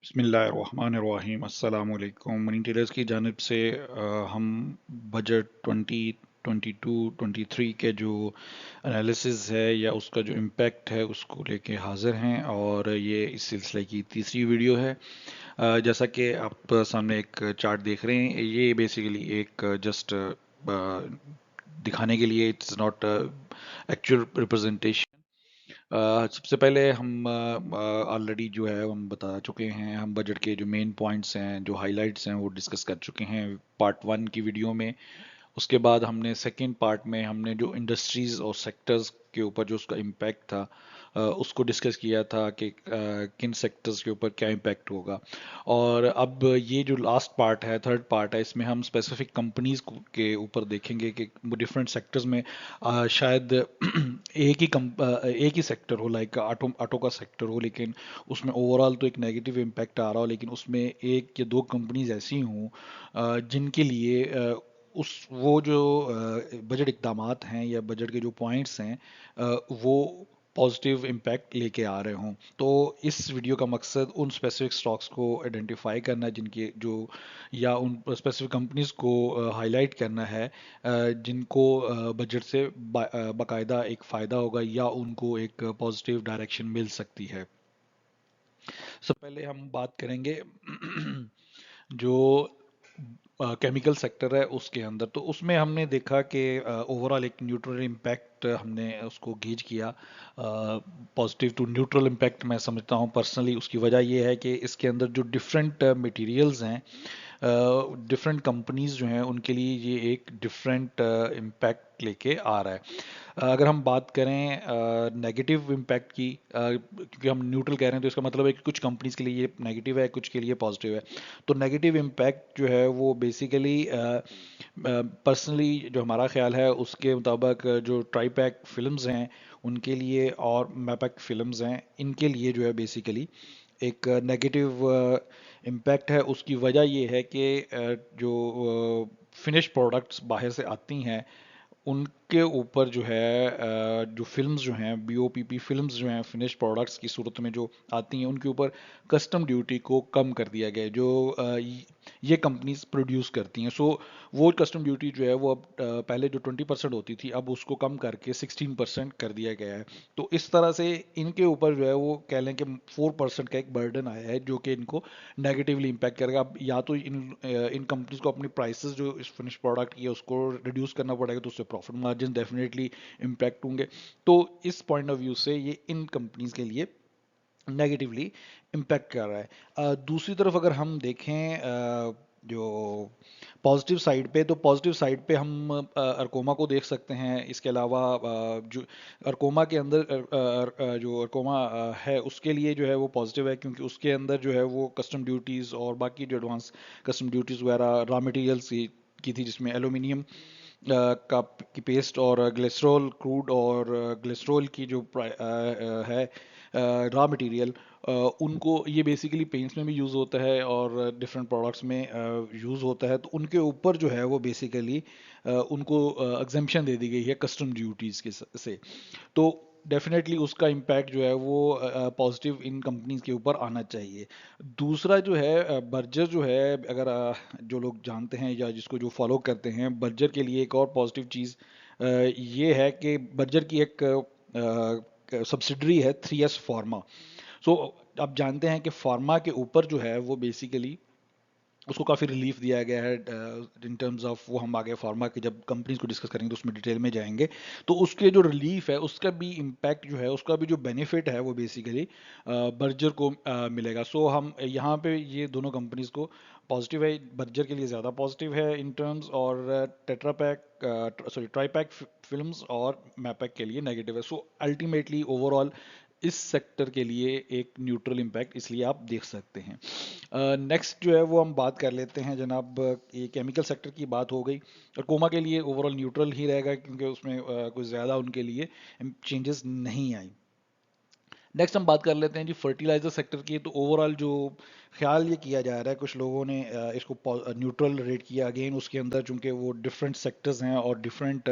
बिस्मिल्लाहिर्रहमानिर्रहीम अस्सलाम वालेकुम। मनी टेलर्स की जानिब से हम बजट 2022-23 के जो एनालिसिस है या उसका जो इम्पैक्ट है उसको लेके हाजिर हैं और ये इस सिलसिले की तीसरी वीडियो है। जैसा कि आप सामने एक चार्ट देख रहे हैं, ये बेसिकली एक जस्ट दिखाने के लिए, इट्स नॉट एक्चुअल रिप्रेजेंटेशन। सबसे पहले हम ऑलरेडी जो है हम बता चुके हैं, हम बजट के जो मेन पॉइंट्स हैं, जो हाइलाइट्स हैं, वो डिस्कस कर चुके हैं पार्ट वन की वीडियो में। उसके बाद हमने सेकंड पार्ट में हमने जो इंडस्ट्रीज और सेक्टर्स के ऊपर जो उसका इम्पैक्ट था, उसको डिस्कस किया था कि किन सेक्टर्स के ऊपर क्या इम्पैक्ट होगा। और अब ये जो लास्ट पार्ट है, थर्ड पार्ट है, इसमें हम स्पेसिफिक कंपनीज के ऊपर देखेंगे कि डिफरेंट सेक्टर्स में शायद एक ही सेक्टर हो, लाइक ऑटो ऑटो का सेक्टर हो, लेकिन उसमें ओवरऑल तो एक नेगेटिव इम्पैक्ट आ रहा हो, लेकिन उसमें एक या दो कंपनीज ऐसी हों जिनके लिए उस वो जो बजट इकदामात हैं या बजट के जो पॉइंट्स हैं, वो पॉजिटिव इम्पैक्ट लेके आ रहे हों। तो इस वीडियो का मकसद उन स्पेसिफिक स्टॉक्स को आइडेंटिफाई करना है जिनके जो, या उन स्पेसिफिक कंपनीज को हाईलाइट करना है जिनको बजट से बाकायदा एक फ़ायदा होगा या उनको एक पॉजिटिव डायरेक्शन मिल सकती है। सबसे पहले हम बात करेंगे जो केमिकल सेक्टर है उसके अंदर। तो उसमें हमने देखा कि ओवरऑल एक न्यूट्रल इम्पैक्ट हमने उसको गेज किया। पॉजिटिव टू न्यूट्रल इम्पैक्ट मैं समझता हूँ पर्सनली। उसकी वजह यह है कि इसके अंदर जो डिफरेंट मटेरियल्स हैं, डिफरेंट कंपनीज जो हैं, उनके लिए ये एक डिफरेंट इम्पैक्ट लेके आ रहा है। अगर हम बात करें नेगेटिव इम्पैक्ट की, क्योंकि हम न्यूट्रल कह रहे हैं तो इसका मतलब है कि कुछ कंपनीज के लिए ये नेगेटिव है, कुछ के लिए पॉजिटिव है। तो नेगेटिव इम्पैक्ट जो है वो बेसिकली पर्सनली जो हमारा ख्याल है उसके मुताबिक जो ट्राईपैक फिल्म्स हैं उनके लिए और मैपैक फिल्म्स हैं, इनके लिए जो है बेसिकली एक नेगेटिव इम्पैक्ट है। उसकी वजह ये है कि जो फिनिश प्रोडक्ट्स बाहर से आती हैं उनके ऊपर जो है जो फिल्म्स जो हैं, बीओपीपी फिल्म्स जो हैं, फिनिश प्रोडक्ट्स की सूरत में जो आती हैं, उनके ऊपर कस्टम ड्यूटी को कम कर दिया गया है जो ये कंपनीज प्रोड्यूस करती हैं। सो वो कस्टम ड्यूटी जो है वो अब पहले जो 20% होती थी, अब उसको कम करके 16% कर दिया गया है। तो इस तरह से इनके ऊपर जो है वो कह लें कि 4% का एक बर्डन आया है जो कि इनको नेगेटिवली इम्पैक्ट करेगा। अब या तो इन कंपनीज को अपनी प्राइसेस जो इस फिनिश प्रोडक्ट की है उसको रिड्यूस करना पड़ेगा, तो उससे प्रॉफिट मार्जिन डेफिनेटली इम्पैक्ट होंगे। तो इस पॉइंट ऑफ व्यू से ये इन कंपनीज के लिए नेगेटिवली इम्पैक्ट कर रहा है। दूसरी तरफ अगर हम देखें जो पॉजिटिव साइड पे, तो पॉजिटिव साइड पे हम अरकोमा को देख सकते हैं। इसके अलावा जो अरकोमा के अंदर जो अरकोमा है उसके लिए जो है वो पॉजिटिव है, क्योंकि उसके अंदर जो है वो कस्टम ड्यूटीज़ और बाकी जो एडवांस कस्टम ड्यूटीज़ वगैरह रॉ मटेरियल्स की थी, जिसमें एलुमिनियम का की पेस्ट और ग्लिसरॉल क्रूड और ग्लिसरॉल की जो है रॉ मटेरियल, उनको ये बेसिकली पेंट्स में भी यूज़ होता है और डिफरेंट प्रोडक्ट्स में यूज़ होता है। तो उनके ऊपर जो है वो बेसिकली उनको एग्जेम्पशन दे दी गई है कस्टम ड्यूटीज़ के से। तो डेफिनेटली उसका इम्पैक्ट जो है वो पॉजिटिव इन कंपनीज के ऊपर आना चाहिए। दूसरा जो है बर्जर जो है, अगर जो लोग जानते हैं या जिसको जो फॉलो करते हैं, बर्जर के लिए एक और पॉजिटिव चीज़ ये है कि बर्जर की एक सब्सिडरी है 3S फार्मा। सो आप जानते हैं कि फार्मा के ऊपर जो है वो बेसिकली उसको काफ़ी रिलीफ दिया गया है इन टर्म्स ऑफ, वो हम आगे फार्मा की जब कंपनीज को डिस्कस करेंगे तो उसमें डिटेल में जाएंगे। तो उसके जो रिलीफ है उसका भी इम्पैक्ट जो है, उसका भी जो बेनिफिट है वो बेसिकली बर्जर को मिलेगा। सो हम यहाँ पे ये दोनों कंपनीज को पॉजिटिव है, बर्जर के लिए ज़्यादा पॉजिटिव है इन टर्म्स, और टेट्रापैक सॉरी ट्राईपैक फिल्म्स और मैपैक के लिए नेगेटिव है। सो अल्टीमेटली ओवरऑल इस सेक्टर के लिए एक न्यूट्रल इम्पैक्ट इसलिए आप देख सकते हैं। नेक्स्ट जो है वो हम बात कर लेते हैं जनाब, ये केमिकल सेक्टर की बात हो गई, और कोमा के लिए ओवरऑल न्यूट्रल ही रहेगा क्योंकि उसमें कुछ ज़्यादा उनके लिए चेंजेस नहीं आई। नेक्स्ट हम बात कर लेते हैं जी फर्टिलाइजर सेक्टर की। तो ओवरऑल जो ख्याल ये किया जा रहा है, कुछ लोगों ने इसको न्यूट्रल रेट किया। अगेन उसके अंदर चूंकि वो डिफरेंट सेक्टर्स हैं और डिफरेंट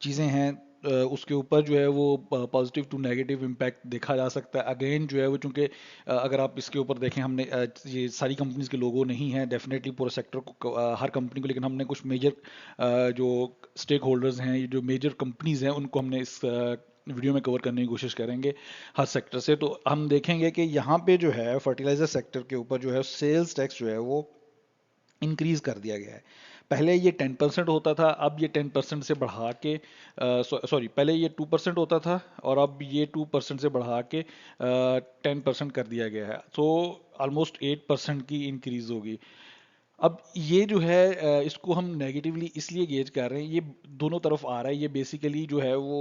चीज़ें हैं, उसके ऊपर जो है वो पॉजिटिव टू नेगेटिव इम्पैक्ट देखा जा सकता है। अगेन जो है वो चूंकि अगर आप इसके ऊपर देखें, हमने ये सारी कंपनीज के लोगो नहीं है डेफिनेटली पूरे सेक्टर को, हर कंपनी को, लेकिन हमने कुछ मेजर जो स्टेक होल्डर्स हैं, ये जो मेजर कंपनीज हैं, उनको हमने इस वीडियो में कवर करने की कोशिश करेंगे हर सेक्टर से। तो हम देखेंगे कि यहाँ पे जो है फर्टिलाइजर सेक्टर के ऊपर जो है सेल्स टैक्स जो है वो इंक्रीज कर दिया गया है। पहले ये 10% होता था, अब ये 10% से बढ़ा के, सॉरी, पहले ये 2% होता था और अब ये 2% से बढ़ा के 10% कर दिया गया है। तो ऑलमोस्ट 8% की इंक्रीज होगी। अब ये जो है इसको हम नेगेटिवली इसलिए गेज कर रहे हैं, ये दोनों तरफ आ रहा है। ये बेसिकली जो है वो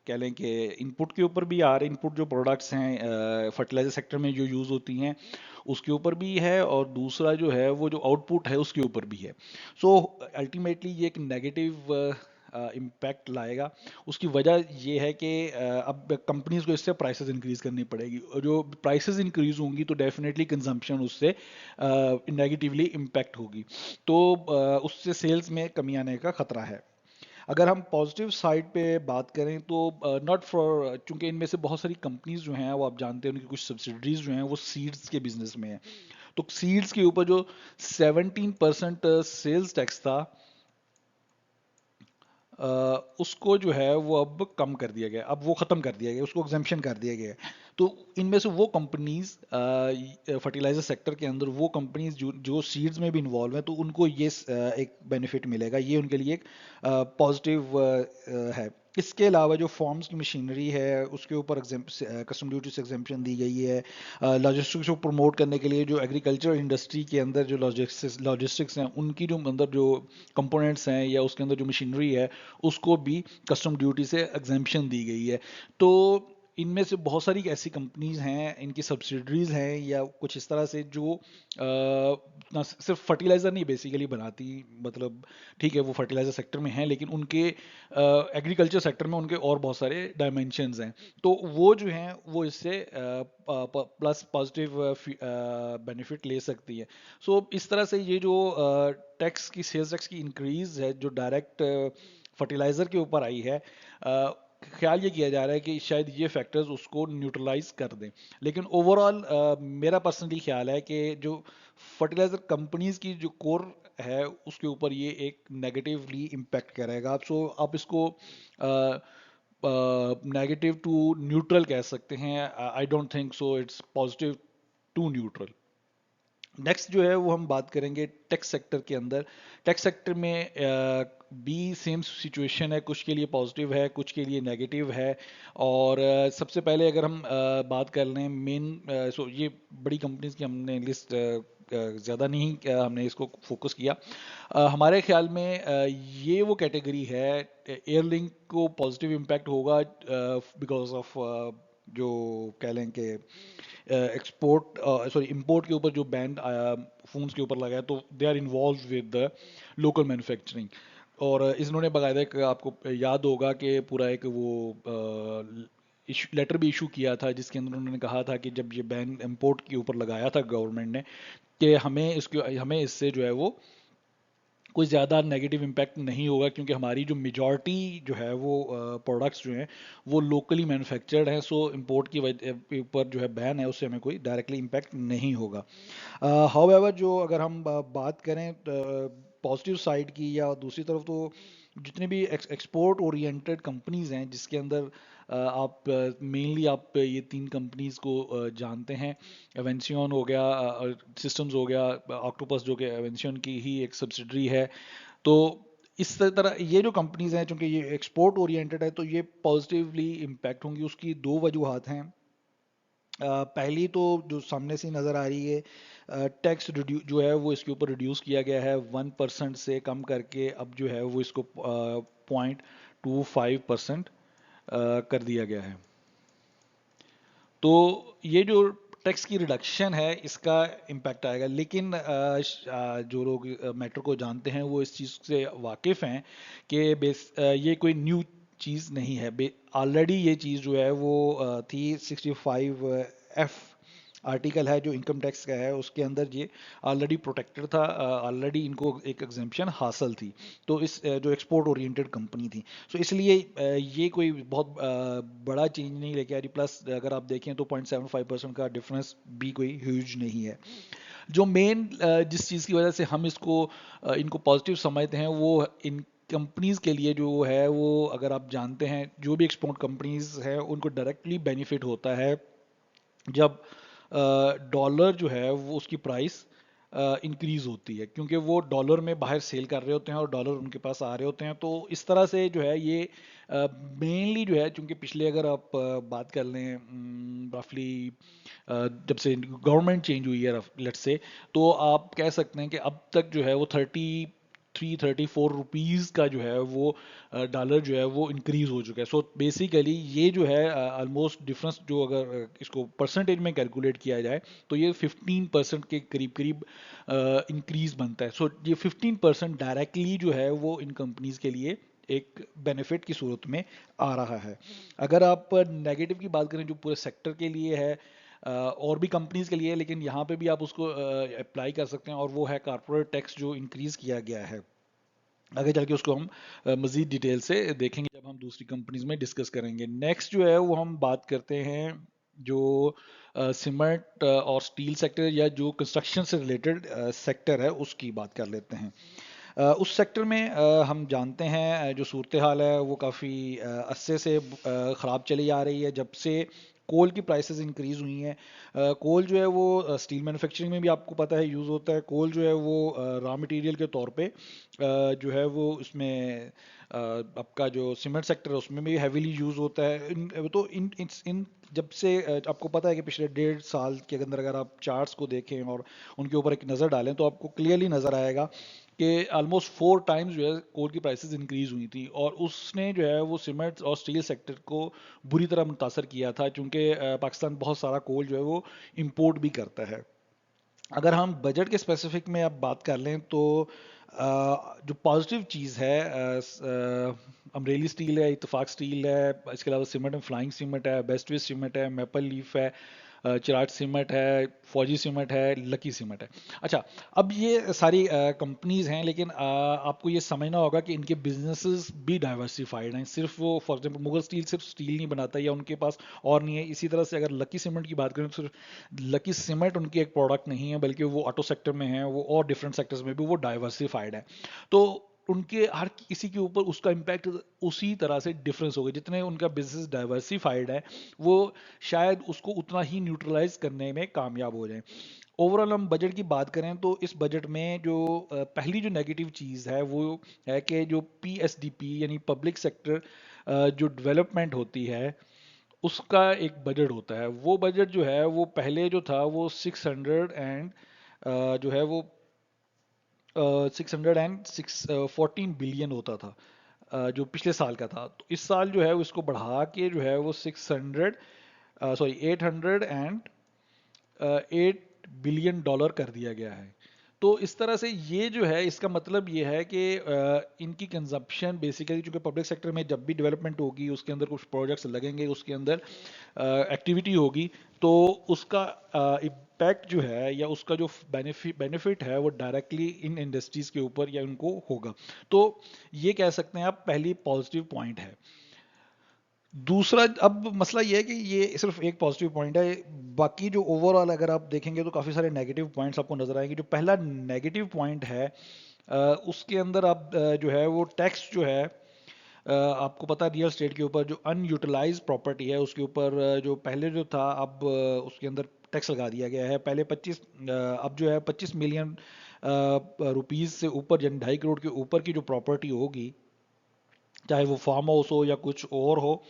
कह लें कि इनपुट के ऊपर भी आ रहे हैं, इनपुट जो प्रोडक्ट्स हैं फर्टिलाइजर सेक्टर में जो यूज़ होती हैं उसके ऊपर भी है, और दूसरा जो है वो जो आउटपुट है उसके ऊपर भी है। सो अल्टीमेटली ये एक नेगेटिव इम्पैक्ट लाएगा। उसकी वजह ये है कि अब कंपनीज को इससे प्राइसेस इंक्रीज करनी पड़ेगी, और जो प्राइसेस इंक्रीज होंगी तो डेफिनेटली कंजम्पशन उससे नेगेटिवली इम्पैक्ट होगी। तो उससे सेल्स में कमी आने का खतरा है। अगर हम पॉजिटिव साइड पे बात करें तो नॉट फॉर, चूंकि इनमें से बहुत सारी कंपनीज जो हैं वो आप जानते हैं उनकी कुछ सब्सिडरीज जो हैं वो सीड्स के बिजनेस में है। तो सीड्स के ऊपर जो 17% सेल्स टैक्स था, उसको जो है वो अब कम कर दिया गया, अब वो ख़त्म कर दिया गया, उसको एग्जेम्पशन कर दिया गया है। तो इनमें से वो कंपनीज फर्टिलाइजर सेक्टर के अंदर वो कंपनीज जो सीड्स में भी इन्वॉल्व हैं, तो उनको ये एक बेनिफिट मिलेगा, ये उनके लिए एक पॉजिटिव है। इसके अलावा जो फॉर्म्स की मशीनरी है उसके ऊपर कस्टम ड्यूटी से एग्जेम्पशन दी गई है। लॉजिस्टिक्स को प्रमोट करने के लिए जो एग्रीकल्चर इंडस्ट्री के अंदर जो लॉजिस्टिक्स हैं, उनकी जो अंदर जो कंपोनेंट्स हैं या उसके अंदर जो मशीनरी है, उसको भी कस्टम ड्यूटी से एग्जेम्पशन दी गई है। तो इनमें से बहुत सारी ऐसी कंपनीज हैं, इनकी सब्सिडरीज हैं या कुछ इस तरह से जो ना सिर्फ फर्टिलाइज़र नहीं बेसिकली बनाती, मतलब ठीक है वो फर्टिलाइज़र सेक्टर में है, लेकिन उनके एग्रीकल्चर सेक्टर में उनके और बहुत सारे डायमेंशंस हैं। तो वो जो हैं वो इससे प्लस पॉजिटिव बेनिफिट ले सकती है। सो इस तरह से ये जो टैक्स की, सेल्स टैक्स की इंक्रीज है जो डायरेक्ट फर्टिलाइज़र के ऊपर आई है, ख्याल ये किया जा रहा है कि शायद ये फैक्टर्स उसको न्यूट्रलाइज कर दें। लेकिन ओवरऑल मेरा पर्सनली ख्याल है कि जो फर्टिलाइज़र कंपनीज की जो कोर है उसके ऊपर ये एक नेगेटिवली इम्पैक्ट करेगा। सो आप इसको नेगेटिव टू न्यूट्रल कह सकते हैं। I don't think so it's positive to neutral. Next जो है वो हम बात करेंगे टेक्स सेक्टर के अंदर। टेक्स सेक्टर में भी सेम सिचुएशन है, कुछ के लिए पॉजिटिव है, कुछ के लिए नेगेटिव है। और सबसे पहले अगर हम बात कर लें मेन, सो ये बड़ी कंपनीज की हमने लिस्ट ज़्यादा नहीं हमने इसको फोकस किया। हमारे ख्याल में ये वो कैटेगरी है, एयरलिंक को पॉजिटिव इम्पैक्ट होगा बिकॉज ऑफ जो कह लें कि एक्सपोर्ट, सॉरी इंपोर्ट के ऊपर जो बैन फोन्स के ऊपर लगा है, तो they are involve with the local manufacturing. और इन्होंने बाकायदा एक, आपको याद होगा कि पूरा एक वो लेटर भी इशू किया था जिसके अंदर उन्होंने कहा था कि जब ये बैन इंपोर्ट के ऊपर लगाया था गवर्नमेंट ने, कि हमें इससे जो है वो कोई ज़्यादा नेगेटिव इम्पैक्ट नहीं होगा, क्योंकि हमारी जो मेजॉरिटी जो है वो प्रोडक्ट्स जो हैं वो लोकली मैन्युफैक्चर्ड हैं। सो इंपोर्ट की ऊपर जो है बैन है उससे हमें कोई डायरेक्टली इम्पैक्ट नहीं होगा। हाउएवर जो अगर हम बात करें पॉजिटिव साइड की या दूसरी तरफ, तो जितने भी एक्सपोर्ट ओरिएंटेड कंपनीज हैं जिसके अंदर आप मेनली आप ये तीन कंपनीज को जानते हैं। एवेंसियन हो गया, सिस्टम्स हो गया, ऑक्टोपस जो कि एवेंसियन की ही एक सब्सिडरी है। तो इस तरह ये जो कंपनीज हैं, चूंकि ये एक्सपोर्ट ओरिएंटेड है, तो ये पॉजिटिवली इम्पैक्ट होंगी। उसकी दो वजूहत हैं। पहली तो जो सामने से नज़र आ रही है, टैक्स जो है वो इसके ऊपर रिड्यूस किया गया है 1% से कम करके, अब जो है वो इसको 0.25% कर दिया गया है। तो ये जो टैक्स की रिडक्शन है इसका इम्पैक्ट आएगा, लेकिन जो लोग मैटर को जानते हैं वो इस चीज़ से वाकिफ़ हैं कि ये कोई न्यू चीज़ नहीं है। ऑलरेडी ये चीज़ जो है वो थी 65F आर्टिकल है जो इनकम टैक्स का है, उसके अंदर ये ऑलरेडी प्रोटेक्टेड था, ऑलरेडी इनको एक एग्जेम्पशन हासिल थी। तो इस जो एक्सपोर्ट ओरिएंटेड कंपनी थी, सो इसलिए ये कोई बहुत बड़ा चेंज नहीं लेके आ रही। प्लस अगर आप देखें तो 0.75% का डिफरेंस भी कोई ह्यूज नहीं है। जो मेन जिस चीज़ की वजह से हम इसको इनको पॉजिटिव समझते हैं, वो इन कंपनीज के लिए जो है वो, अगर आप जानते हैं जो भी एक्सपोर्ट कंपनीज हैं उनको डायरेक्टली बेनिफिट होता है जब डॉलर जो है वो उसकी प्राइस इंक्रीज होती है, क्योंकि वो डॉलर में बाहर सेल कर रहे होते हैं और डॉलर उनके पास आ रहे होते हैं। तो इस तरह से जो है ये मेनली जो है, चूंकि पिछले अगर आप बात कर लें रफली जब से गवर्नमेंट चेंज हुई है लेट्स से, तो आप कह सकते हैं कि अब तक जो है वो 34 रुपीज़ का जो है वो डॉलर जो है वो इंक्रीज हो चुका है। सो बेसिकली ये जो है ऑलमोस्ट डिफरेंस जो अगर इसको परसेंटेज में कैलकुलेट किया जाए तो ये 15% के करीब करीब इंक्रीज बनता है। सो ये 15% डायरेक्टली जो है वो इन कंपनीज के लिए एक बेनिफिट की सूरत में आ रहा है। अगर आप नेगेटिव की बात करें जो पूरे सेक्टर के लिए है, और भी कंपनीज के लिए है, लेकिन यहाँ पे भी आप उसको अप्लाई कर सकते हैं, और वो है कारपोरेट टैक्स जो इंक्रीज किया गया है। आगे चल के उसको हम मज़ीद डिटेल से देखेंगे जब हम दूसरी कंपनीज में डिस्कस करेंगे। नेक्स्ट जो है वो हम बात करते हैं जो सीमेंट और स्टील सेक्टर या जो कंस्ट्रक्शन से रिलेटेड सेक्टर है उसकी बात कर लेते हैं। उस सेक्टर में हम जानते हैं जो सूरत हाल है वो काफ़ी अरसे से ख़राब चली आ रही है जब से कोल की प्राइसेस इंक्रीज हुई हैं। कोल जो है वो स्टील मैन्युफैक्चरिंग में भी आपको पता है यूज़ होता है। कोल जो है वो रॉ मटेरियल के तौर पे जो है वो उसमें आपका जो सीमेंट सेक्टर है उसमें भी हैवीली यूज़ होता है। तो इन जब से आपको पता है कि पिछले 1.5 साल के अंदर अगर आप चार्ट्स को देखें और उनके ऊपर एक नज़र डालें तो आपको क्लियरली नज़र आएगा कि ऑलमोस्ट 4 टाइम्स जो है कोल की प्राइसेस इंक्रीज हुई थी, और उसने जो है वो सीमेंट और स्टील सेक्टर को बुरी तरह मुतासर किया था, क्योंकि पाकिस्तान बहुत सारा कोल जो है वो इंपोर्ट भी करता है। अगर हम बजट के स्पेसिफिक में अब बात कर लें तो जो पॉजिटिव चीज़ है, अमरेली स्टील है, इत्तेफाक स्टील है, इसके अलावा सीमेंट में फ्लाइंग सीमेंट है, बेस्ट वेस्ट सीमेंट है, मैपल लीफ है, चिराग सीमेंट है, फौजी सीमेंट है, लकी सीमेंट है। अच्छा, अब ये सारी कंपनीज हैं, लेकिन आपको ये समझना होगा कि इनके बिजनेसेस भी डाइवर्सिफाइड हैं। सिर्फ वो फॉर एग्जांपल मुगल स्टील सिर्फ स्टील नहीं बनाता या उनके पास और नहीं है। इसी तरह से अगर लकी सीमेंट की बात करें तो सिर्फ लकी सीमेंट उनकी एक प्रोडक्ट नहीं है, बल्कि वो ऑटो सेक्टर में है, वो और डिफरेंट सेक्टर्स में भी वो डाइवर्सिफाइड है। तो उनके हर किसी के ऊपर उसका इम्पैक्ट उसी तरह से डिफरेंस होगा। जितने उनका बिजनेस डाइवर्सिफाइड है वो शायद उसको उतना ही न्यूट्रलाइज करने में कामयाब हो जाए। ओवरऑल हम बजट की बात करें तो इस बजट में जो पहली जो नेगेटिव चीज़ है वो है कि जो पीएसडीपी यानी पब्लिक सेक्टर जो डेवलपमेंट होती है उसका एक बजट होता है। वो बजट जो है वो पहले जो था वो 600 एंड जो है वो 614 बिलियन होता था, जो पिछले साल का था। तो इस साल जो है उसको बढ़ा के जो है वो 8 बिलियन डॉलर कर दिया गया है। तो इस तरह से ये जो है इसका मतलब ये है कि इनकी कंजप्शन बेसिकली, चूंकि पब्लिक सेक्टर में जब भी डेवलपमेंट होगी उसके अंदर कुछ प्रोजेक्ट्स लगेंगे, उसके अंदर एक्टिविटी होगी, तो उसका इम्पैक्ट जो है या उसका जो बेनिफिट है वो डायरेक्टली इन इंडस्ट्रीज के ऊपर या उनको होगा। तो ये कह सकते हैं आप पहली पॉजिटिव पॉइंट है। दूसरा, अब मसला ये है कि ये सिर्फ एक पॉजिटिव पॉइंट है, बाकी जो ओवरऑल अगर आप देखेंगे तो काफ़ी सारे नेगेटिव पॉइंट्स आपको नजर आएंगे। जो पहला नेगेटिव पॉइंट है उसके अंदर आप जो है वो टैक्स जो है, आपको पता है रियल स्टेट के ऊपर जो अनयूटिलाइज प्रॉपर्टी है उसके ऊपर जो पहले जो था अब उसके अंदर टैक्स लगा दिया गया है। पहले 25, अब जो है 25 मिलियन रुपीस से ऊपर यानी 2.5 करोड़ के ऊपर की जो प्रॉपर्टी होगी, चाहे वो फार्म हाउस हो या कुछ और हो,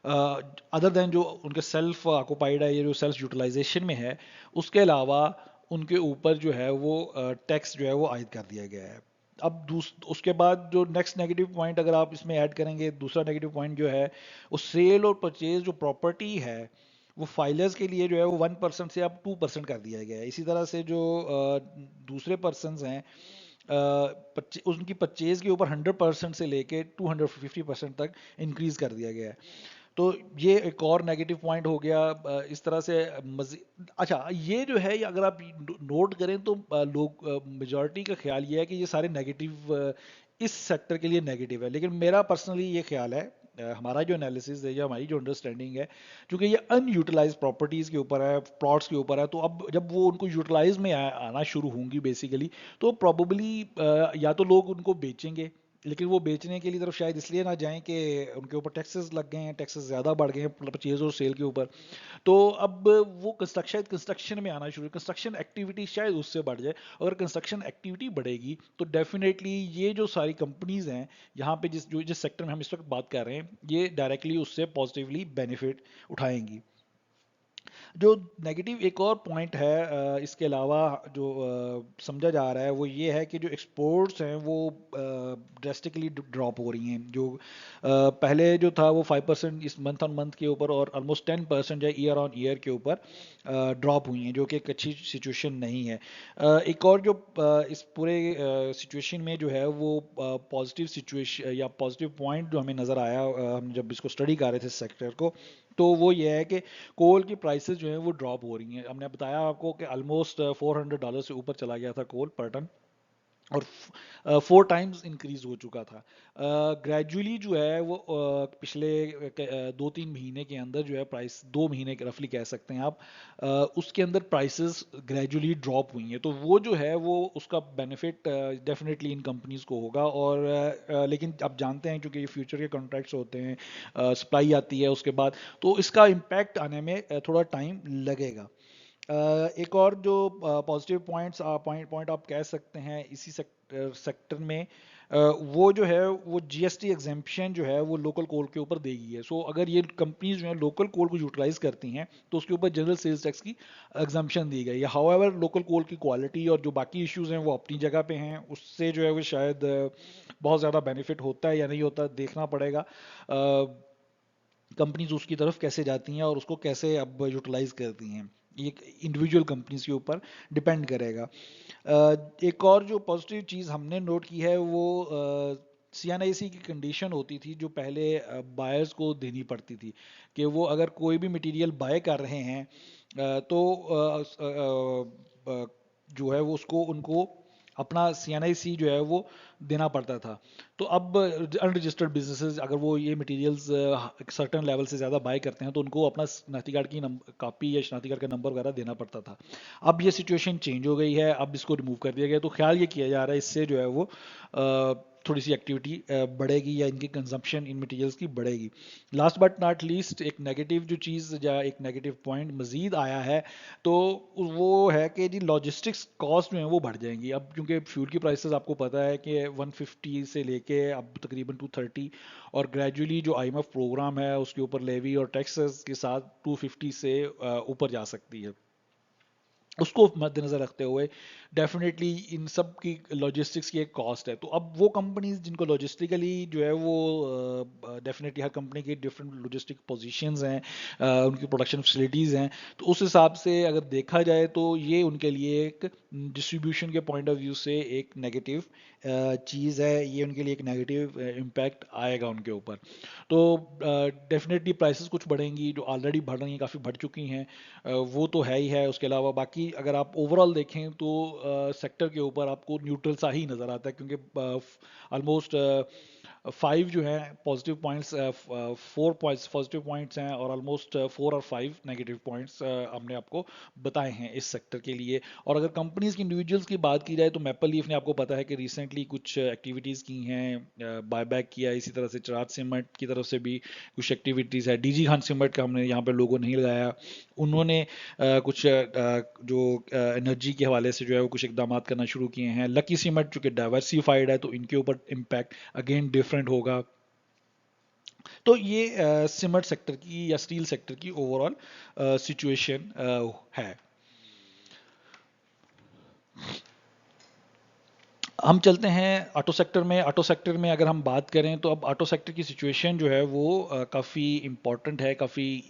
अदर देन जो उनके सेल्फ ऑक्युपाइड है या जो सेल्फ यूटिलाइजेशन में है, उसके अलावा उनके ऊपर जो है वो टैक्स जो है वो आयद कर दिया गया है। अब उसके बाद जो नेक्स्ट नेगेटिव पॉइंट अगर आप इसमें ऐड करेंगे, दूसरा नेगेटिव पॉइंट जो है वो सेल और परचेज जो प्रॉपर्टी है वो फाइलर्स के लिए जो है वो 1% से अब 2% कर दिया गया है। इसी तरह से जो दूसरे पर्सन हैं उनकी परचेज के ऊपर 100% से लेके 250% तक इंक्रीज कर दिया गया है। तो ये एक और नेगेटिव पॉइंट हो गया। इस तरह से अच्छा, ये जो है, ये अगर आप नोट करें तो लोग, मेजॉरिटी का ख्याल ये है कि ये सारे नेगेटिव इस सेक्टर के लिए नेगेटिव है, लेकिन मेरा पर्सनली ये ख्याल है, हमारा जो एनालिसिस है या हमारी जो अंडरस्टैंडिंग है, क्योंकि ये अनयूटिलाइज प्रॉपर्टीज़ के ऊपर है, प्लॉट्स के ऊपर है, तो अब जब वो उनको यूटिलाइज में आना शुरू होंगी बेसिकली, तो प्रॉबली या तो लोग उनको बेचेंगे, लेकिन वो बेचने के लिए तरफ शायद इसलिए ना जाएं कि उनके ऊपर टैक्सेस लग गए हैं, टैक्सेस ज़्यादा बढ़ गए हैं परचेज और सेल के ऊपर। तो अब वो कंस्ट्रक्शन में आना शुरू, कंस्ट्रक्शन एक्टिविटी शायद उससे बढ़ जाए। अगर कंस्ट्रक्शन एक्टिविटी बढ़ेगी तो डेफिनेटली ये जो सारी कंपनीज हैं यहाँ पे, जिस सेक्टर में हम इस वक्त बात कर रहे हैं, ये डायरेक्टली उससे पॉजिटिवली बेनिफिट उठाएंगी। जो नेगेटिव एक और पॉइंट है इसके अलावा जो समझा जा रहा है, वो ये है कि जो एक्सपोर्ट्स हैं वो ड्रेस्टिकली ड्रॉप हो रही हैं। जो पहले जो था वो 5% इस मंथ ऑन मंथ के ऊपर, और ऑलमोस्ट 10% जो ईयर ऑन ईयर के ऊपर ड्रॉप हुई हैं, जो कि एक अच्छी सिचुएशन नहीं है। एक और जो इस पूरे सिचुएशन में जो है वो पॉजिटिव सिचुएशन या पॉजिटिव पॉइंट जो हमें नज़र आया, हम जब इसको स्टडी कर रहे थे सेक्टर को, तो वो ये है कि कोल की प्राइसेस जो हैं वो ड्रॉप हो रही हैं। हमने बताया आपको कि ऑलमोस्ट $400 से ऊपर चला गया था कोल पर टन, और 4 टाइम्स इंक्रीज हो चुका था। ग्रेजुअली जो है वो पिछले 2-3 महीने के अंदर जो है प्राइस, 2 महीने के रफली कह सकते हैं आप, उसके अंदर प्राइसेस ग्रेजुअली ड्रॉप हुई हैं। तो वो जो है वो उसका बेनिफिट डेफिनेटली इन कंपनीज को होगा। और लेकिन आप जानते हैं क्योंकि ये फ्यूचर के कॉन्ट्रैक्ट्स होते हैं, सप्लाई आती है उसके बाद, तो इसका इम्पैक्ट आने में थोड़ा टाइम लगेगा। एक और जो पॉजिटिव पॉइंट आप कह सकते हैं इसी सेक्टर में, वो जो है वो जीएसटी एग्जेम्पशन जो है वो लोकल कोल के ऊपर देगी है। सो अगर ये कंपनीज जो है लोकल कोल को यूटिलाइज करती हैं तो उसके ऊपर जनरल सेल्स टैक्स की एग्जाम्पशन दी गई है। हाउएवर लोकल कोल की क्वालिटी और जो बाकी इश्यूज हैं वो अपनी जगह पे हैं, उससे जो है वो शायद बहुत ज़्यादा बेनिफिट होता है या नहीं होता, देखना पड़ेगा कंपनीज उसकी तरफ कैसे जाती हैं और उसको कैसे अब यूटिलाइज करती हैं। ये इंडिविजुअल कंपनीज के ऊपर डिपेंड करेगा। एक और जो पॉजिटिव चीज़ हमने नोट की है वो सीएनआईसी की कंडीशन होती थी जो पहले बायर्स को देनी पड़ती थी, कि वो अगर कोई भी मटेरियल बाय कर रहे हैं तो जो है वो उसको उनको अपना सीएनआईसी जो है वो देना पड़ता था। तो अब अनरजिस्टर्ड बिजनेसेस अगर वो ये मटेरियल्स एक सर्टन लेवल से ज़्यादा बाय करते हैं तो उनको अपना शनाख्ती कार्ड की कापी या शनाख्ती कार्ड का नंबर वगैरह देना पड़ता था। अब ये सिचुएशन चेंज हो गई है, अब इसको रिमूव कर दिया गया। तो ख्याल ये किया जा रहा है इससे जो है वो थोड़ी सी एक्टिविटी बढ़ेगी या इनकी कंजम्पशन इन मटेरियल्स की बढ़ेगी। लास्ट बट नॉट लीस्ट, एक नेगेटिव जो चीज़ या एक नेगेटिव पॉइंट मजीद आया है, तो वो है कि जी लॉजिस्टिक्स कॉस्ट जो है वो बढ़ जाएंगी। अब क्योंकि फ्यूल की प्राइसेस आपको पता है कि 150 से लेके अब तकरीबन 230, और ग्रेजुअली जो आईएमएफ प्रोग्राम है उसके ऊपर लेवी और टैक्सेस के साथ 250 से ऊपर जा सकती है। उसको मद्देनज़र रखते हुए डेफिनेटली इन सब की लॉजिस्टिक्स की एक कॉस्ट है। तो अब वो कंपनीज जिनको लॉजिस्टिकली जो है वो डेफिनेटली हर कंपनी की डिफरेंट लॉजिस्टिक पोजीशंस हैं, उनकी प्रोडक्शन फैसिलिटीज़ हैं, तो उस हिसाब से अगर देखा जाए तो ये उनके लिए एक डिस्ट्रीब्यूशन के पॉइंट ऑफ व्यू से एक नेगेटिव चीज़ है, ये उनके लिए एक नेगेटिव इम्पैक्ट आएगा उनके ऊपर। तो डेफिनेटली प्राइसेस कुछ बढ़ेंगी, जो ऑलरेडी बढ़ रही हैं, काफ़ी बढ़ चुकी हैं, वो तो है ही है। उसके अलावा बाकी अगर आप ओवरऑल देखें तो सेक्टर के ऊपर आपको न्यूट्रल सा ही नज़र आता है, क्योंकि ऑलमोस्ट 5 जो हैं पॉजिटिव पॉइंट्स, 4 पॉजिटिव पॉइंट्स हैं, और ऑलमोस्ट 4 और 5 नेगेटिव पॉइंट्स हमने आपको बताए हैं इस सेक्टर के लिए। और अगर कंपनीज की इंडिविजुअल्स की बात की जाए तो मैपल लीफ ने आपको पता है कि रिसेंटली कुछ एक्टिविटीज़ की हैं, बायबैक किया, इसी तरह से चराग सीमेंट की तरफ से भी कुछ एक्टिविटीज़ है। डीजी खान सीमेंट का हमने यहाँ पे लोगो नहीं लगाया, उन्होंने कुछ जो एनर्जी के हवाले से जो है वो कुछ इकदाम करना शुरू किए हैं। लकी सीमेंट चूँकि डाइवर्सिफाइड है तो इनके ऊपर इम्पैक्ट अगेन डिफरेंट होगा। तो ये सीमेंट सेक्टर की या स्टील सेक्टर की ओवरऑल सिचुएशन है। हम चलते हैं ऑटो सेक्टर में। ऑटो सेक्टर में अगर हम बात करें तो अब ऑटो सेक्टर की सिचुएशन जो है वो काफ़ी इम्पॉर्टेंट है, काफ़ी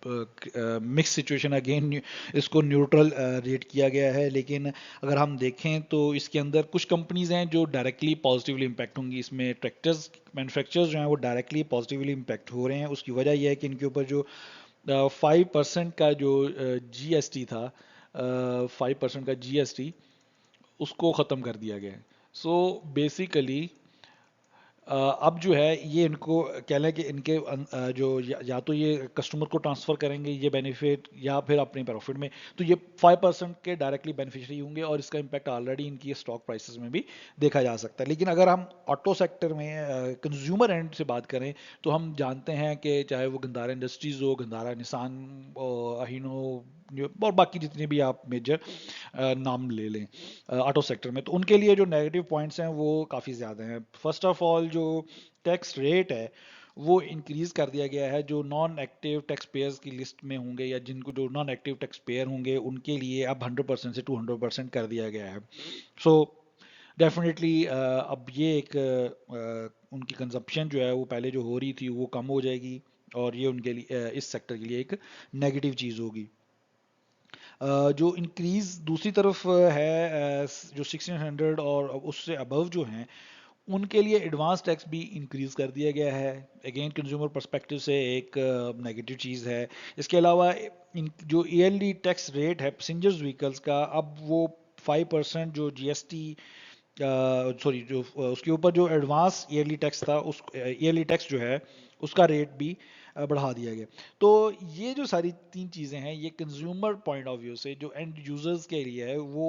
मिक्स सिचुएशन, अगेन इसको न्यूट्रल रेट किया गया है। लेकिन अगर हम देखें तो इसके अंदर कुछ कंपनीज हैं जो डायरेक्टली पॉजिटिवली इम्पैक्ट होंगी। इसमें ट्रैक्टर्स मैन्युफैक्चरर्स जो हैं वो डायरेक्टली पॉजिटिवली इम्पैक्ट हो रहे हैं। उसकी वजह यह है कि इनके ऊपर जो 5% का जो जीएसटी था, 5% का जीएसटी उसको ख़त्म कर दिया गया है। सो बेसिकली अब जो है ये इनको कह लें कि इनके जो या तो ये कस्टमर को ट्रांसफ़र करेंगे ये बेनिफिट, या फिर अपने प्रॉफिट में, तो ये 5% के डायरेक्टली बेनिफिशियरी होंगे और इसका इम्पैक्ट ऑलरेडी इनकी स्टॉक प्राइसेस में भी देखा जा सकता है। लेकिन अगर हम ऑटो सेक्टर में कंज्यूमर एंड से बात करें तो हम जानते हैं कि चाहे वो गंदारा इंडस्ट्रीज़ हो, गंदारा निसान, अहीनो और बाकी जितने भी आप मेजर नाम ले लें ऑटो सेक्टर में, तो उनके लिए जो नेगेटिव पॉइंट्स हैं वो काफ़ी ज़्यादा हैं। फर्स्ट ऑफ ऑल जो टैक्स रेट है वो इंक्रीज़ कर दिया गया है। जो नॉन एक्टिव टैक्स पेयर्स की लिस्ट में होंगे या जिनको जो नॉन एक्टिव टैक्स पेयर होंगे उनके लिए अब 100% से 200% कर दिया गया है। सो डेफिनेटली अब ये एक उनकी कंजप्शन जो है वो पहले जो हो रही थी वो कम हो जाएगी, और ये उनके लिए इस सेक्टर के लिए एक नेगेटिव चीज़ होगी। जो इंक्रीज़ दूसरी तरफ है, जो 1600 और उससे अबव जो हैं उनके लिए एडवांस टैक्स भी इंक्रीज़ कर दिया गया है। अगेन कंज्यूमर पर्सपेक्टिव से एक नेगेटिव चीज़ है। इसके अलावा जो ईयरली टैक्स रेट है पैसेंजर्स व्हीकल्स का, अब वो 5% जो जीएसटी, सॉरी जो उसके ऊपर जो एडवांस ईयरली टैक्स था, उस ईयरली टैक्स जो है उसका रेट भी बढ़ा दिया गया। तो ये जो सारी तीन चीज़ें हैं ये कंज्यूमर पॉइंट ऑफ व्यू से जो एंड यूजर्स के लिए है वो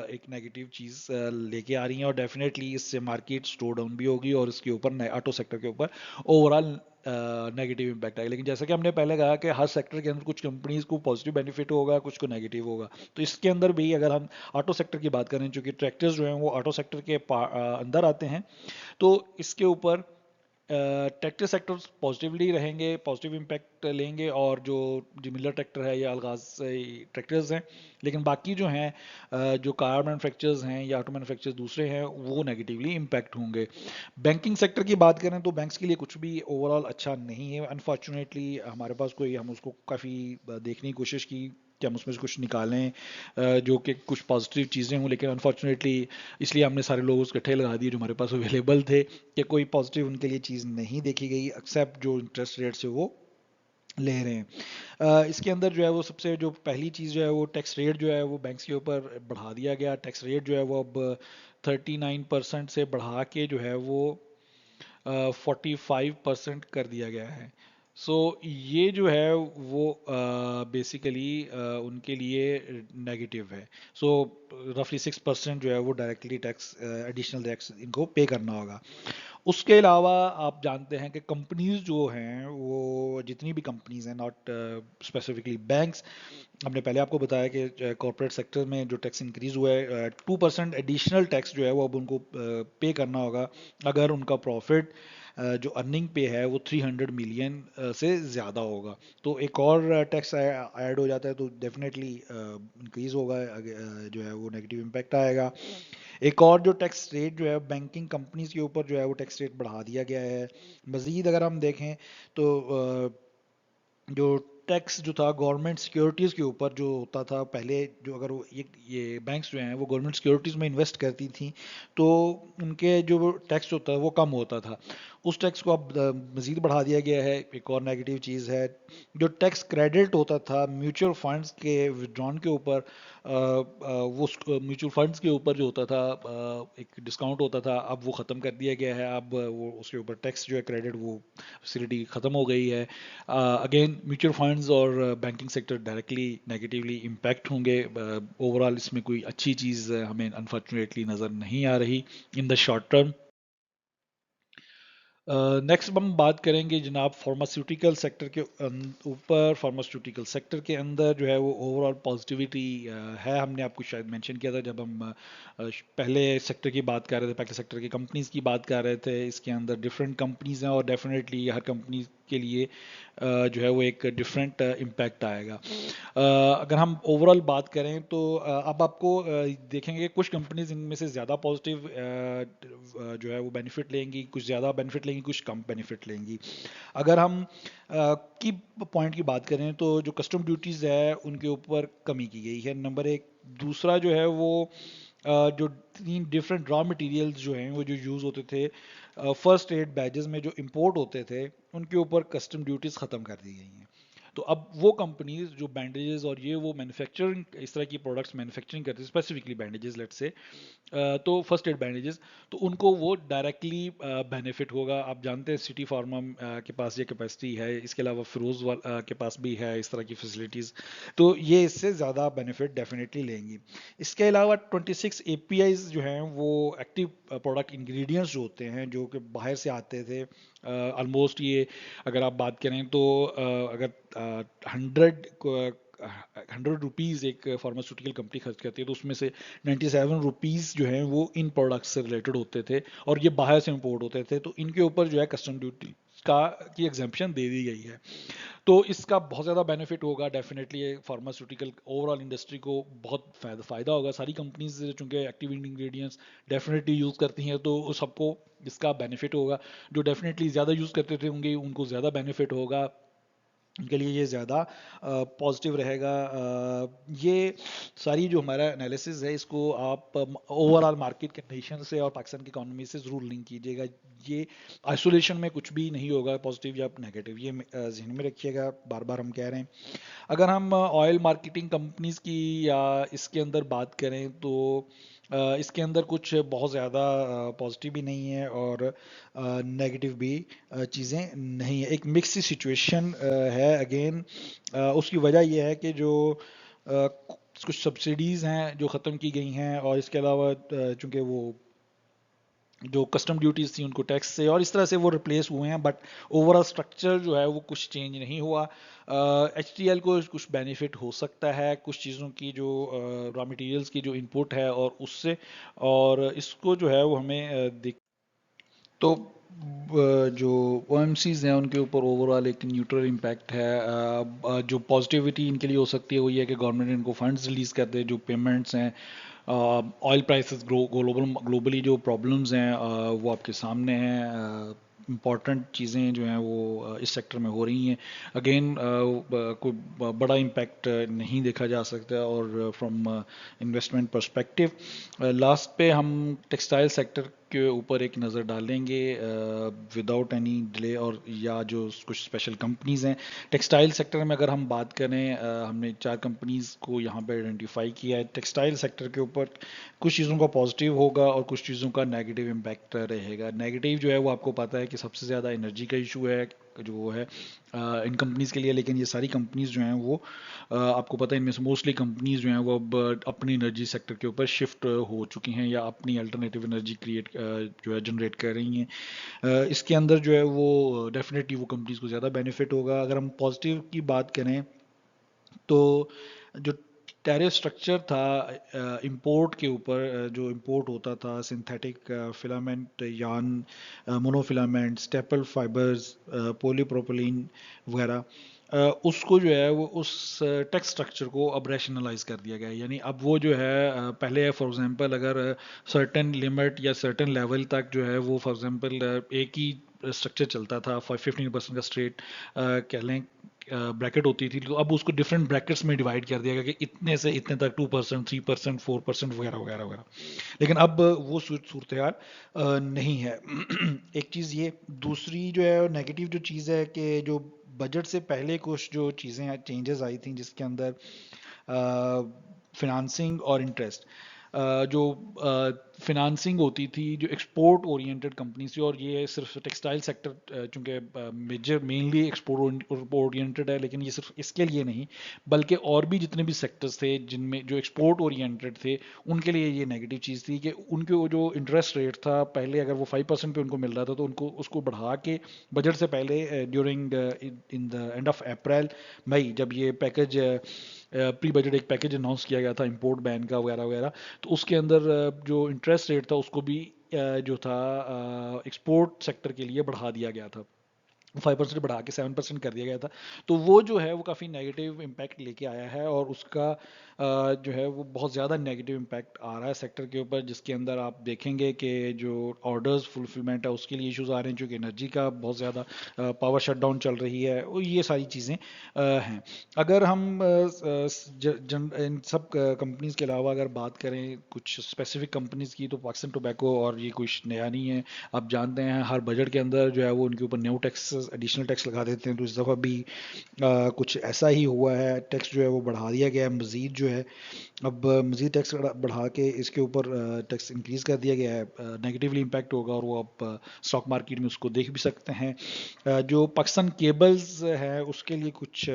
एक नेगेटिव चीज़ लेके आ रही हैं, और डेफिनेटली इससे मार्केट स्लो डाउन भी होगी और इसके ऊपर ऑटो सेक्टर के ऊपर ओवरऑल नेगेटिव इम्पैक्ट आएगा। लेकिन जैसा कि हमने पहले कहा कि हर सेक्टर के अंदर कुछ कंपनीज को पॉजिटिव बेनिफिट होगा, कुछ को नेगेटिव होगा। तो इसके अंदर भी अगर हम ऑटो सेक्टर की बात करें, चूंकि ट्रैक्टर्स जो हैं वो ऑटो सेक्टर के अंदर आते हैं, तो इसके ऊपर ट्रैक्टर सेक्टर्स पॉजिटिवली रहेंगे, पॉजिटिव इम्पैक्ट लेंगे, और जो मिलर ट्रैक्टर है या अलगाज ट्रैक्टर्स हैं। लेकिन बाकी जो हैं जो कार मैन्युफैक्चरर्स हैं या ऑटो मैन्युफैक्चरर्स दूसरे हैं वो नेगेटिवली इम्पैक्ट होंगे। बैंकिंग सेक्टर की बात करें तो बैंक्स के लिए कुछ भी ओवरऑल अच्छा नहीं है अनफॉर्चुनेटली। हमारे पास कोई, हम उसको काफ़ी देखने की कोशिश की कि हम उसमें से कुछ निकालें जो कि कुछ पॉजिटिव चीज़ें हों, लेकिन अनफॉर्चुनेटली इसलिए हमने सारे लोग उसके इकट्ठे लगा दिए जो हमारे पास अवेलेबल थे, कि कोई पॉजिटिव उनके लिए चीज़ नहीं देखी गई एक्सेप्ट जो इंटरेस्ट रेट से वो ले रहे हैं। इसके अंदर जो है वो सबसे जो पहली चीज़ जो है वो टैक्स रेट जो है वो बैंक्स के ऊपर बढ़ा दिया गया। टैक्स रेट जो है वो अब 39% से बढ़ा के जो है वो 45% कर दिया गया है। सो ये जो है वो बेसिकली उनके लिए नेगेटिव है। सो रफली 6% जो है वो डायरेक्टली टैक्स, एडिशनल टैक्स इनको पे करना होगा। उसके अलावा आप जानते हैं कि कंपनीज जो हैं वो जितनी भी कंपनीज हैं, नॉट स्पेसिफिकली बैंक्स, हमने पहले आपको बताया कि कॉर्पोरेट सेक्टर में जो टैक्स इंक्रीज हुआ है 2% एडिशनल टैक्स जो है वो अब उनको पे करना होगा अगर उनका प्रॉफिट जो अर्निंग पे है वो 300 मिलियन से ज़्यादा होगा। तो एक और टैक्स ऐड हो जाता है तो डेफिनेटली इंक्रीज होगा, जो है वो नेगेटिव इम्पैक्ट आएगा। एक और जो टैक्स रेट जो है बैंकिंग कंपनीज के ऊपर जो है वो टैक्स रेट बढ़ा दिया गया है। मज़ीद अगर हम देखें तो जो टैक्स जो था गवर्नमेंट सिक्योरिटीज़ के ऊपर जो होता था पहले, जो अगर वो ये बैंक्स जो हैं वो गवर्नमेंट सिक्योरिटीज़ में इन्वेस्ट करती थी तो उनके जो टैक्स जो होता है वो कम होता था। उस टैक्स को अब मज़ीद बढ़ा दिया गया है। एक और नेगेटिव चीज़ है, जो टैक्स क्रेडिट होता था म्यूचुअल फंड्स के विड्रॉन के ऊपर, वो म्यूचुअल फंड्स के ऊपर जो होता था एक डिस्काउंट होता था, अब वो ख़त्म कर दिया गया है। अब वो उसके ऊपर टैक्स जो है क्रेडिट वो फैसिलिटी ख़त्म हो गई है। अगेन म्यूचुअल फंड्स और banking sector directly negatively impact होंगे। ओवरऑल इसमें कोई अच्छी चीज़ हमें अनफॉर्चुनेटली नज़र नहीं आ रही in the short term. Next हम बात करेंगे जनाब फार्मास्यूटिकल सेक्टर के ऊपर। फार्मास्यूटिकल सेक्टर के अंदर जो है वो ओवरऑल पॉजिटिविटी है। हमने आपको शायद मेंशन किया था जब हम पहले सेक्टर की बात कर रहे थे, पहले सेक्टर की कंपनीज की बात कर रहे थे। इसके अंदर डिफरेंट कंपनीज हैं और डेफिनेटली हर कंपनी के लिए जो है वो एक डिफरेंट इम्पैक्ट आएगा। अगर हम ओवरऑल बात करें तो अब आपको देखेंगे कुछ कंपनीज इनमें से ज़्यादा पॉजिटिव जो है वो बेनिफिट लेंगी, कुछ ज़्यादा बेनिफिट लेंगी, कुछ कम बेनिफिट लेंगी। अगर हम की पॉइंट की बात करें तो जो कस्टम ड्यूटीज़ है उनके ऊपर कमी की गई है, नंबर एक। दूसरा जो है वो जो 3 डिफरेंट रॉ मटेरियल्स जो हैं वो जो यूज़ होते थे फर्स्ट एड बैजेस में जो इंपोर्ट होते थे, उनके ऊपर कस्टम ड्यूटीज़ ख़त्म कर दी गई हैं। तो अब वो कंपनीज जो बैंडेजेस और ये वो मैन्युफैक्चरिंग इस तरह की प्रोडक्ट्स मैन्युफैक्चरिंग करती है, स्पेसिफिकली बैंडेजेस लेट्स से, तो फर्स्ट एड बैंडेजेस, तो उनको वो डायरेक्टली बेनिफिट होगा। आप जानते हैं सिटी फार्मा के पास ये कैपेसिटी है, इसके अलावा फिरोज के पास भी है इस तरह की फैसिलिटीज़, तो ये इससे ज़्यादा बेनिफिट डेफिनेटली लेंगी। इसके अलावा 26 एपीआईज जो हैं वो एक्टिव प्रोडक्ट इंग्रेडिएंट्स जो होते हैं जो कि बाहर से आते थे, ऑलमोस्ट ये अगर आप बात करें तो अगर 100 रुपीज़ एक फार्मास्यूटिकल कंपनी खर्च करती है तो उसमें से 97 रुपीज़ जो हैं वो इन प्रोडक्ट्स से रिलेटेड होते थे और ये बाहर से इंपोर्ट होते थे, तो इनके ऊपर जो है कस्टम ड्यूटी का की एग्जेम्पशन दे दी गई है। तो इसका बहुत ज़्यादा बेनिफिट होगा डेफिनेटली, ये फार्मास्यूटिकल ओवरऑल इंडस्ट्री को बहुत फ़ायदा होगा। सारी कंपनीज चूंकि एक्टिव इंग्रेडिएंट्स डेफिनेटली यूज़ करती हैं तो सबको इसका बेनिफिट होगा। जो डेफिनेटली ज़्यादा यूज़ करते थे होंगे उनको ज़्यादा बेनिफिट होगा, उनके लिए ये ज़्यादा पॉजिटिव रहेगा। ये सारी जो हमारा एनालिसिस है इसको आप ओवरऑल मार्केट कंडीशन से और पाकिस्तान की इकोनॉमी से ज़रूर लिंक कीजिएगा। ये आइसोलेशन में कुछ भी नहीं होगा पॉजिटिव या नेगेटिव, ये जहन में रखिएगा, बार बार हम कह रहे हैं। अगर हम ऑयल मार्केटिंग कंपनीज की या इसके अंदर बात करें तो इसके अंदर कुछ बहुत ज़्यादा पॉजिटिव भी नहीं है और नेगेटिव भी चीज़ें नहीं है, एक मिक्स सिचुएशन है अगेन। उसकी वजह यह है कि जो कुछ सब्सिडीज़ हैं जो ख़त्म की गई हैं और इसके अलावा चूंकि वो जो कस्टम ड्यूटीज थी उनको टैक्स से और इस तरह से वो रिप्लेस हुए हैं, बट ओवरऑल स्ट्रक्चर जो है वो कुछ चेंज नहीं हुआ। एच टी एल को कुछ बेनिफिट हो सकता है कुछ चीज़ों की जो रॉ मटेरियल्स की जो इनपुट है और उससे, और इसको जो है वो हमें देख, तो जो ओ एम सीज़ हैं उनके ऊपर ओवरऑल एक न्यूट्रल इम्पैक्ट है। जो पॉजिटिविटी इनके लिए हो सकती है वो ये है कि गवर्नमेंट इनको फंड्स रिलीज़ कर दे, जो पेमेंट्स हैं ऑयल प्राइसेस ग्लोबली जो प्रॉब्लम्स हैं वो आपके सामने हैं। इम्पॉर्टेंट चीज़ें जो हैं वो इस सेक्टर में हो रही हैं। अगेन कोई बड़ा इम्पैक्ट नहीं देखा जा सकता और फ्रॉम इन्वेस्टमेंट पर्सपेक्टिव। लास्ट पे हम टेक्सटाइल सेक्टर के ऊपर एक नज़र डालेंगे विदाउट एनी डिले, और या जो कुछ स्पेशल कंपनीज हैं टेक्सटाइल सेक्टर में। अगर हम बात करें हमने 4 कंपनीज को यहाँ पे आइडेंटिफाई किया है टेक्सटाइल सेक्टर के ऊपर। कुछ चीज़ों का पॉजिटिव होगा और कुछ चीज़ों का नेगेटिव इम्पैक्ट रहेगा। नेगेटिव जो है वो आपको पता है कि सबसे ज़्यादा एनर्जी का इशू है जो वो है इन कंपनीज़ के लिए, लेकिन ये सारी कंपनीज़ जो हैं वो आपको पता है इनमें से मोस्टली कंपनीज़ जो हैं वो अब अपनी एनर्जी सेक्टर के ऊपर शिफ्ट हो चुकी हैं या अपनी अल्टरनेटिव एनर्जी क्रिएट जो है जनरेट कर रही हैं। इसके अंदर जो है वो डेफिनेटली वो कंपनीज़ को ज़्यादा बेनिफिट होगा। अगर हम पॉजिटिव की बात करें तो जो टैरिफ स्ट्रक्चर था इंपोर्ट के ऊपर, जो इंपोर्ट होता था सिंथेटिक फिलामेंट यान, मोनोफिलामेंट, स्टेपल फाइबर्स, पॉलीप्रोपिलीन वगैरह, उसको जो है वो उस टैक्स स्ट्रक्चर को अब रैशनलाइज कर दिया गया है। यानी अब वो जो है पहले फॉर एग्जांपल अगर सर्टेन लिमिट या सर्टेन लेवल तक जो है वो फॉर एग्जांपल एक ही स्ट्रक्चर चलता था, 15% का स्ट्रेट कह लें ब्रैकेट होती थी, तो अब उसको डिफरेंट ब्रैकेट्स में डिवाइड कर दिया गया कि इतने से इतने तक 2%, 3%, 4% वगैरह वगैरह वगैरह। लेकिन अब वो सूरत हाल नहीं है। एक चीज़ ये, दूसरी जो है नेगेटिव जो चीज़ है कि जो बजट से पहले कुछ जो चीज़ें चेंजेस आई थी जिसके अंदर फिनांसिंग और इंटरेस्ट, जो फिनांसिंग होती थी जो एक्सपोर्ट ओरिएंटेड कंपनी थी, और ये सिर्फ टेक्सटाइल सेक्टर चूंकि मेजर मेनली एक्सपोर्ट ओरिएंटेड है, लेकिन ये सिर्फ इसके लिए नहीं बल्कि और भी जितने भी सेक्टर्स थे जिनमें जो एक्सपोर्ट ओरिएंटेड थे उनके लिए ये नेगेटिव चीज़ थी कि उनके वो जो इंटरेस्ट रेट था पहले अगर वो 5% पे उनको मिल रहा था तो उनको उसको बढ़ा के बजट से पहले during in the end of April मई जब ये पैकेज प्री बजट एक पैकेज अनाउंस किया गया था इंपोर्ट बैन का वगैरह वगैरह, तो उसके अंदर जो इंटरेस्ट रेट था उसको भी जो था एक्सपोर्ट सेक्टर के लिए बढ़ा दिया गया था। 5% बढ़ा के 7% कर दिया गया था। तो वो जो है वो काफ़ी नेगेटिव इम्पैक्ट लेके आया है, और उसका जो है वो बहुत ज़्यादा नेगेटिव इम्पैक्ट आ रहा है सेक्टर के ऊपर, जिसके अंदर आप देखेंगे कि जो ऑर्डर्स फुलफिलमेंट है उसके लिए इश्यूज आ रहे हैं, क्योंकि एनर्जी का बहुत ज़्यादा पावर शटडाउन चल रही है, और ये सारी चीज़ें हैं। अगर हम इन सब कंपनीज के अलावा अगर बात करें कुछ स्पेसिफिक कंपनीज की, तो पाकिस्तान टोबैको, और ये कुछ नया नहीं है, आप जानते हैं हर बजट के अंदर जो है वो उनके ऊपर न्यू टैक्स, एडिशनल टैक्स लगा देते हैं। तो इस दफ़ा भी कुछ ऐसा ही हुआ है, टैक्स जो है वो बढ़ा दिया गया है मज़ीद जो है। अब मज़ीद टैक्स बढ़ा के इसके ऊपर टैक्स इंक्रीज़ कर दिया गया है, नेगेटिवली इम्पैक्ट होगा, और वो आप स्टॉक मार्केट में उसको देख भी सकते हैं। जो पाकिस्तान केबल्स है उसके लिए कुछ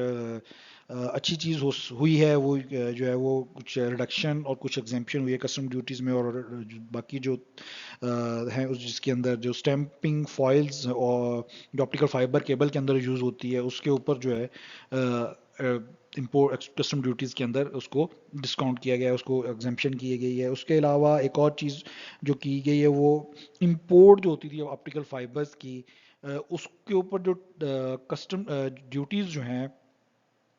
अच्छी चीज़ हुई है, वो जो है वो कुछ रिडक्शन और कुछ एग्जेम्पशन हुई है कस्टम ड्यूटीज़ में, और बाकी जो हैं उस जिसके अंदर जो स्टैंपिंग फॉइल्स और जो ऑप्टिकल फाइबर केबल के अंदर यूज़ होती है उसके ऊपर जो है इंपोर्ट कस्टम ड्यूटीज़ के अंदर उसको डिस्काउंट किया गया है, उसको एग्जेम्पशन की गई है। उसके अलावा एक और चीज़ जो की गई है वो इंपोर्ट जो होती थी ऑप्टिकल फाइबर्स की, उसके ऊपर जो कस्टम ड्यूटीज़ जो हैं,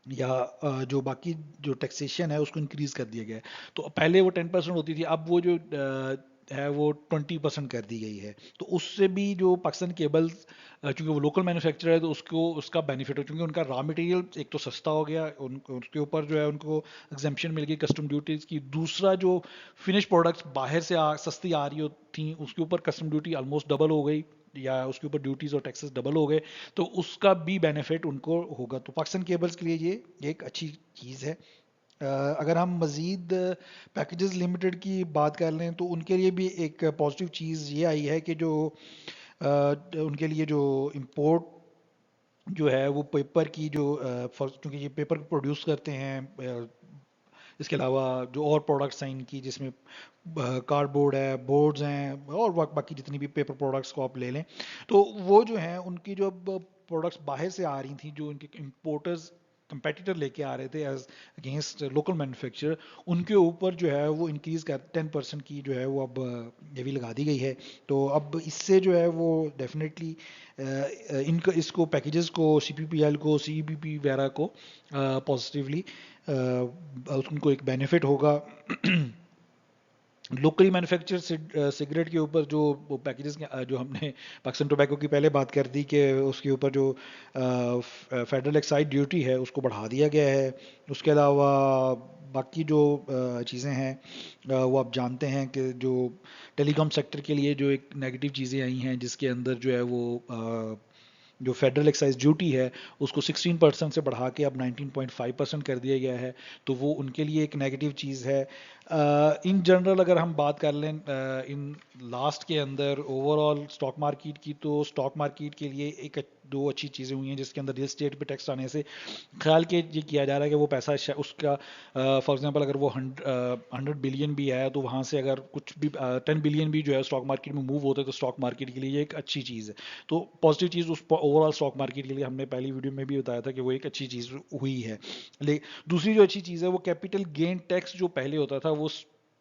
या जो बाकी जो टैक्सेशन है उसको इंक्रीज कर दिया गया है। तो पहले वो 10% होती थी, अब वो जो है वो 20% कर दी गई है। तो उससे भी जो पाकिस्तान केबल्स, क्योंकि वो लोकल मैन्युफैक्चरर है, तो उसको उसका बेनिफिट हो, क्योंकि उनका रॉ मटेरियल एक तो सस्ता हो गया, उसके ऊपर जो है उनको एग्जेम्पशन मिल गई कस्टम ड्यूटीज की। दूसरा जो फिनिश प्रोडक्ट्स बाहर से सस्ती आ रही थी उसके ऊपर कस्टम ड्यूटी ऑलमोस्ट डबल हो गई, या उसके ऊपर ड्यूटीज और टैक्सेस डबल हो गए, तो उसका भी बेनिफिट उनको होगा। तो पाकिस्तान केबल्स के लिए ये एक अच्छी चीज़ है। अगर हम मज़ीद पैकेजेस लिमिटेड की बात कर लें, तो उनके लिए भी एक पॉजिटिव चीज़ ये आई है कि जो उनके लिए जो इंपोर्ट जो है वो पेपर की जो क्योंकि ये पेपर प्रोड्यूस करते हैं, इसके अलावा जो और प्रोडक्ट्स हैं इनकी, जिसमें कार्डबोर्ड है, बोर्ड्स हैं, और बाकी जितनी भी पेपर प्रोडक्ट्स को आप ले लें, तो वो जो हैं उनकी जो प्रोडक्ट्स बाहर से आ रही थी, जो उनके इम्पोर्टर्स कंपेटिटर लेके आ रहे थे एज अगेंस्ट लोकल मैन्युफैक्चरर, उनके ऊपर जो है वो इंक्रीज कर 10% की जो है वो अब ये भी लगा दी गई है। तो अब इससे जो है वो डेफिनेटली इनका इसको पैकेजेस को, सीपीपीएल को, सीईबीपी वगैरह को पॉजिटिवली उनको एक बेनिफिट होगा। लोकली मैन्युफैक्चर सिगरेट के ऊपर जो पैकेजेस जो हमने पाकिस्तान टोबैको की पहले बात कर दी कि उसके ऊपर जो फेडरल एक्साइज ड्यूटी है उसको बढ़ा दिया गया है। उसके अलावा बाकी जो चीज़ें हैं वो आप जानते हैं कि जो टेलीकॉम सेक्टर के लिए जो एक नेगेटिव चीज़ें आई हैं, जिसके अंदर जो है वो जो फेडरल एक्साइज ड्यूटी है उसको 16% से बढ़ा के अब 19.5% कर दिया गया है। तो वो उनके लिए एक नेगेटिव चीज़ है। इन जनरल अगर हम बात कर लें इन लास्ट के अंदर ओवरऑल स्टॉक मार्केट की, तो स्टॉक मार्केट के लिए एक दो अच्छी चीज़ें हुई हैं, जिसके अंदर रियल स्टेट पे टैक्स आने से ख्याल के ये किया जा रहा है कि वो पैसा उसका फॉर एग्जांपल अगर वो 100 बिलियन भी है, तो वहाँ से अगर कुछ भी 10 बिलियन भी जो है स्टॉक मार्केट में मूव होता है, तो स्टॉक मार्केट के लिए ये एक अच्छी चीज़ है। तो पॉजिटिव चीज़ उस ओवरऑल स्टॉक मार्केट के लिए हमने पहली वीडियो में भी बताया था कि वो एक अच्छी चीज़ हुई है। ले दूसरी जो अच्छी चीज़ है वो कैपिटल गेन टैक्स जो पहले होता था वो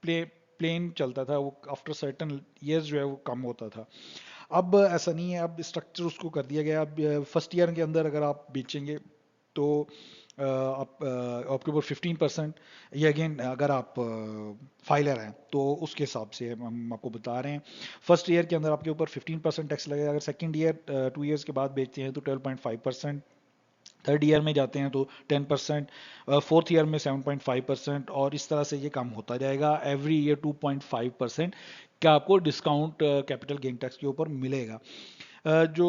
प्ले प्लेन चलता था, वो आफ्टर सर्टन ईयर्स जो है वो कम होता था। अब ऐसा नहीं है, अब स्ट्रक्चर उसको कर दिया गया। अब फर्स्ट ईयर के अंदर अगर आप बेचेंगे तो आप आपके ऊपर 15%, ये अगेन अगर आप फाइलर हैं तो उसके हिसाब से हम आपको बता रहे हैं। फर्स्ट ईयर के अंदर आपके ऊपर 15% टैक्स लगेगा। अगर सेकंड ईयर 2 ईयर्स के बाद बेचते हैं तो 12.5%, थर्ड ईयर में जाते हैं तो 10%, फोर्थ ईयर में 7.5%, और इस तरह से ये कम होता जाएगा। एवरी ईयर 2.5% का आपको डिस्काउंट कैपिटल गेन टैक्स के ऊपर मिलेगा। जो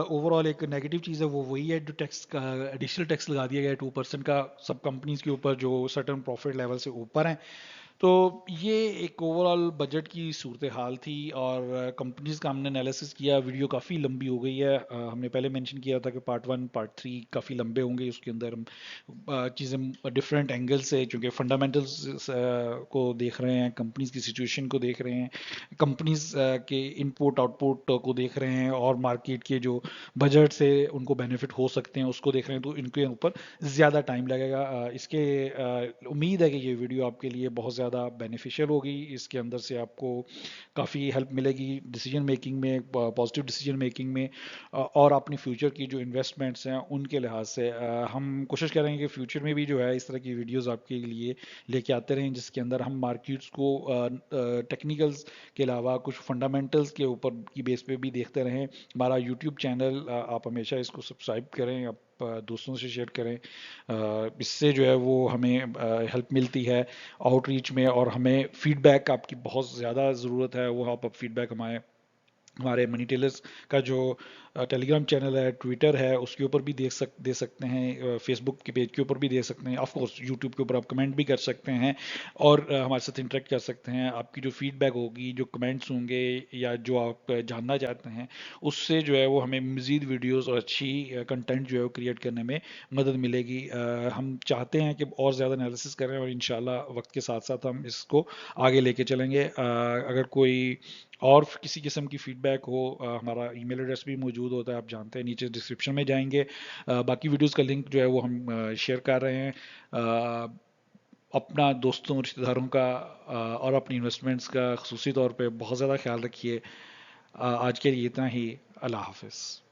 ओवरऑल एक नेगेटिव चीज़ है वो वही है, जो टैक्स का एडिशनल टैक्स लगा दिया गया है 2% का सब कंपनीज के ऊपर जो सर्टन प्रॉफिट लेवल से ऊपर हैं। तो ये एक ओवरऑल बजट की सूरत हाल थी, और कंपनीज का हमने एनालिसिस किया। वीडियो काफ़ी लंबी हो गई है, हमने पहले मेंशन किया था कि पार्ट 1 पार्ट 3 काफ़ी लंबे होंगे, उसके अंदर हम चीज़ें डिफरेंट एंगल से, चूँकि फंडामेंटल्स को देख रहे हैं, कंपनीज की सिचुएशन को देख रहे हैं, कंपनीज के इनपुट आउटपुट को देख रहे हैं, और मार्केट के जो बजट से उनको बेनिफिट हो सकते हैं उसको देख रहे हैं, तो इनके ऊपर ज़्यादा टाइम लगेगा। इसके उम्मीद है कि ये वीडियो आपके लिए बहुत ज़्यादा ज़्यादा बेनिफिशियल होगी। इसके अंदर से आपको काफ़ी हेल्प मिलेगी डिसीजन मेकिंग में, पॉजिटिव डिसीजन मेकिंग में, और अपनी फ्यूचर की जो इन्वेस्टमेंट्स हैं उनके लिहाज से हम कोशिश करेंगे कि फ्यूचर में भी जो है इस तरह की वीडियोस आपके लिए लेके आते रहें, जिसके अंदर हम मार्केट्स को टेक्निकल्स के अलावा कुछ फंडामेंटल्स के ऊपर की बेस पे भी देखते रहें। हमारा यूट्यूब चैनल आप हमेशा इसको सब्सक्राइब करें, आप दोस्तों से शेयर करें। इससे जो है वो हमें हेल्प मिलती है आउटरीच में, और हमें फीडबैक आपकी बहुत ज़्यादा ज़रूरत है। वो आप फीडबैक हमारे मनी टेलर्स का जो टेलीग्राम चैनल है, ट्विटर है, उसके ऊपर भी दे सकते हैं, फेसबुक के पेज के ऊपर भी दे सकते हैं, ऑफ कोर्स यूट्यूब के ऊपर आप कमेंट भी कर सकते हैं और हमारे साथ इंटरेक्ट कर सकते हैं। आपकी जो फीडबैक होगी, जो कमेंट्स होंगे या जो आप जानना चाहते हैं, उससे जो है वो हमें मज़ीद वीडियोस और अच्छी कंटेंट जो है वो क्रिएट करने में मदद मिलेगी। हम चाहते हैं कि और ज़्यादा एनालिसिस करें और इंशाल्लाह वक्त के साथ साथ हम इसको आगे लेके चलेंगे। अगर कोई और किसी किस्म की फीडबैक हो, हमारा ईमेल एड्रेस भी मौजूद होता है, आप जानते हैं, नीचे डिस्क्रिप्शन में जाएंगे। बाकी वीडियोस का लिंक जो है वो हम शेयर कर रहे हैं। अपना दोस्तों रिश्तेदारों का और अपनी इन्वेस्टमेंट्स का खुसूसी तौर पे बहुत ज़्यादा ख्याल रखिए। आज के लिए इतना ही। अल्लाह हाफिज़।